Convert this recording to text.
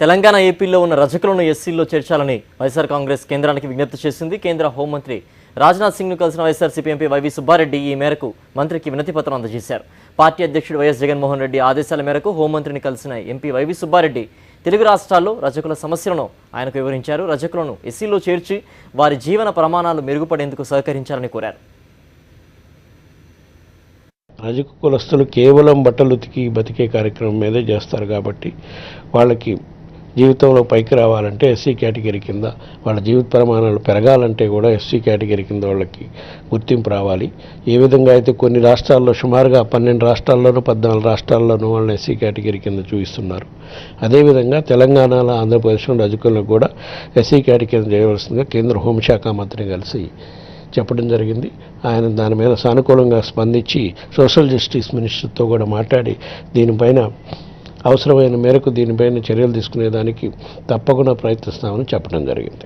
తెలంగాణ ఏపీలో ఉన్న రజకులను ఎస్సీల్లో చేర్చాలని వైఎస్ఆర్ కాంగ్రెస్ కేంద్రానికి విజ్ఞప్తి చేసింది. కేంద్ర హోంమంత్రి రాజ్నాథ్ సింగ్ను కలిసిన వైఎస్ఆర్సీపీ ఎంపీ వైవి సుబ్బారెడ్డి ఈ మేరకు మంత్రికి వినతి పత్రం అందజేశారు. పార్టీ అధ్యక్షుడు వైఎస్ జగన్మోహన్ రెడ్డి ఆదేశాల మేరకు హోంమంత్రిని కలిసిన ఎంపీ వైవి సుబ్బారెడ్డి తెలుగు రాష్ట్రాల్లో రజకుల సమస్యలను ఆయనకు వివరించారు. రజకులను ఎస్సీలో చేర్చి వారి జీవన ప్రమాణాలు మెరుగుపడేందుకు సహకరించాలని కోరారు. రజక కులస్తులు కేవలం బట్టలు ఉతికి బతికే కార్యక్రమం మీదే చేస్తారు కాబట్టి వాళ్ళకి జీవితంలో పైకి రావాలంటే ఎస్సీ కేటగిరీ కింద వాళ్ళ జీవిత ప్రమాణాలు పెరగాలంటే కూడా ఎస్సీ కేటగిరీ కింద వాళ్ళకి గుర్తింపు రావాలి. ఏ విధంగా అయితే కొన్ని రాష్ట్రాల్లో సుమారుగా 12 రాష్ట్రాల్లోనూ 14 రాష్ట్రాల్లోనూ వాళ్ళని ఎస్సీ కేటగిరీ కింద చూపిస్తున్నారు. అదేవిధంగా తెలంగాణలో ఆంధ్రప్రదేశ్లో రజకులను కూడా ఎస్సీ కేటగిరీ చేయవలసిందిగా కేంద్ర హోంశాఖ మంత్రిని కలిసి చెప్పడం జరిగింది. ఆయన దాని మీద సానుకూలంగా స్పందించి సోషల్ జస్టిస్ మినిస్టర్తో కూడా మాట్లాడి దీనిపైన అవసరమైన మేరకు దీనిపైన చర్యలు తీసుకునేదానికి తప్పకుండా ప్రయత్నిస్తామని చెప్పడం జరిగింది.